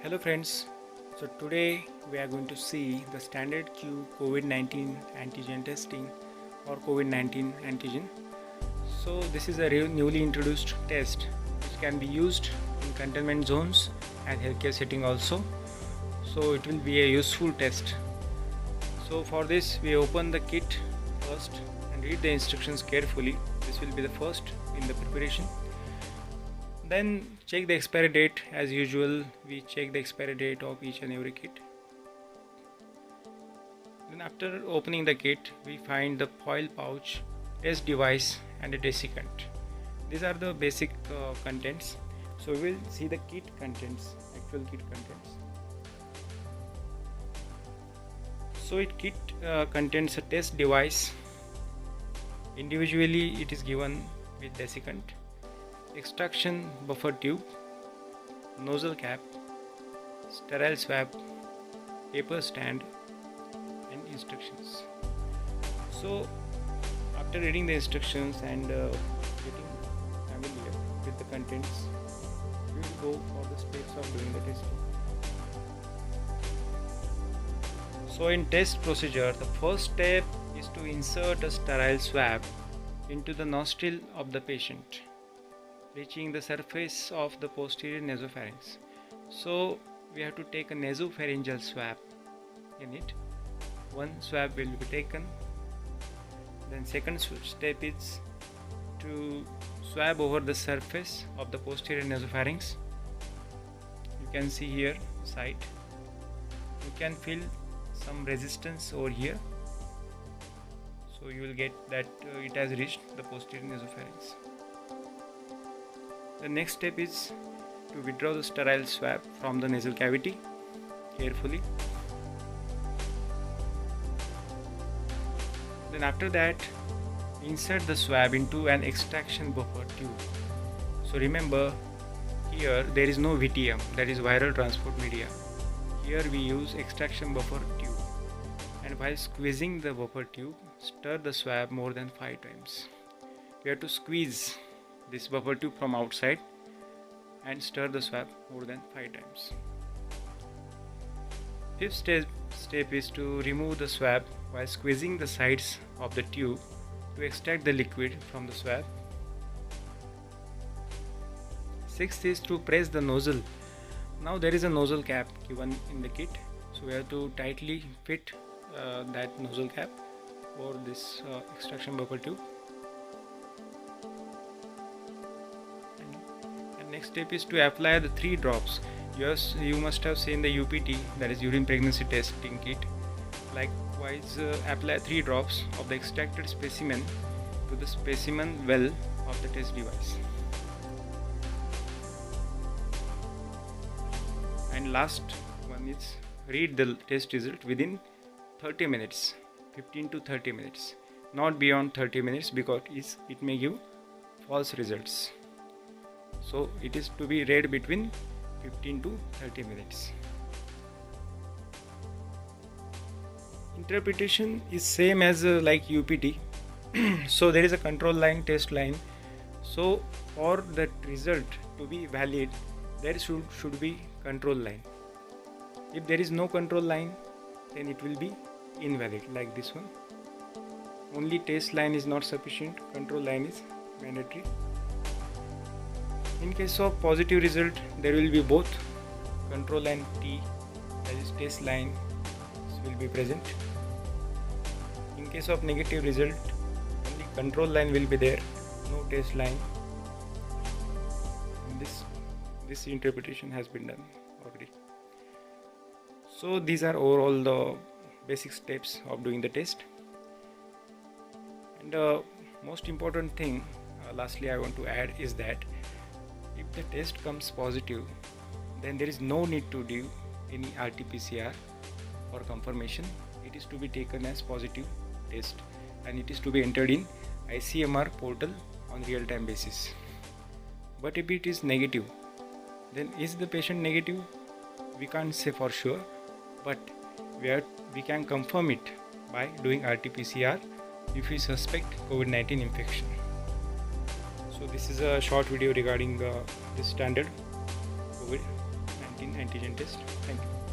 Hello friends, so today we are going to see the standard Q COVID-19 antigen testing or COVID-19 antigen. So this is a newly introduced test which can be used in containment zones and healthcare setting also. So it will be a useful test. So for this we open the kit first and read the instructions carefully. This will be the first in the preparation. Then check the expiry date. As usual, we check the expiry date of each and every kit. Then after opening the kit, we find the foil pouch, test device and a desiccant. These are the basic contents. So we will see the kit contents, actual kit contents. So kit contains a test device. Individually it is given with desiccant, extraction buffer tube, nozzle cap, sterile swab, paper stand and instructions. So after reading the instructions and getting familiar with the contents, we will go for the steps of doing the testing. So in test procedure, the first step is to insert a sterile swab into the nostril of the patient, reaching the surface of the posterior nasopharynx. So we have to take a nasopharyngeal swab in it. One swab will be taken. Then second step is to swab over the surface of the posterior nasopharynx. You can see here site. You can feel some resistance over here. So you will get that it has reached the posterior nasopharynx. The next step is to withdraw the sterile swab from the nasal cavity carefully. Then after that, insert the swab into an extraction buffer tube. So remember, here there is no VTM, that is viral transport media. Here we use extraction buffer tube. And while squeezing the buffer tube, stir the swab more than 5 times. We have to squeeze this buffer tube from outside and stir the swab more than 5 times. Fifth step is to remove the swab while squeezing the sides of the tube to extract the liquid from the swab. Sixth is to press the nozzle. Now there is a nozzle cap given in the kit, so we have to tightly fit that nozzle cap over this extraction buffer tube. And next step is to apply the 3 drops. Yes, you must have seen the UPT, that is urine pregnancy testing kit. Likewise, apply 3 drops of the extracted specimen to the specimen well of the test device. And last one is read the test result within 30 minutes, 15 to 30 minutes, not beyond 30 minutes because it may give false results. So it is to be read between 15 to 30 minutes. Interpretation is same as like UPT. So there is a control line, test line. So for that result to be valid, there should be control line. If there is no control line, then it will be invalid, like this one. Only test line is not sufficient, control line is mandatory. In case of positive result, there will be both control and T, that is test line, will be present. In case of negative result, only control line will be there, no test line. And this interpretation has been done already. So these are overall the basic steps of doing the test. And most important thing, lastly I want to add is that if the test comes positive, then there is no need to do any RT-PCR for confirmation. It is to be taken as positive test and it is to be entered in ICMR portal on real-time basis. But if it is negative, then is the patient negative? We can't say for sure, but we can confirm it by doing RT-PCR if we suspect COVID-19 infection. So this is a short video regarding this standard COVID COVID-19 antigen test. Thank you.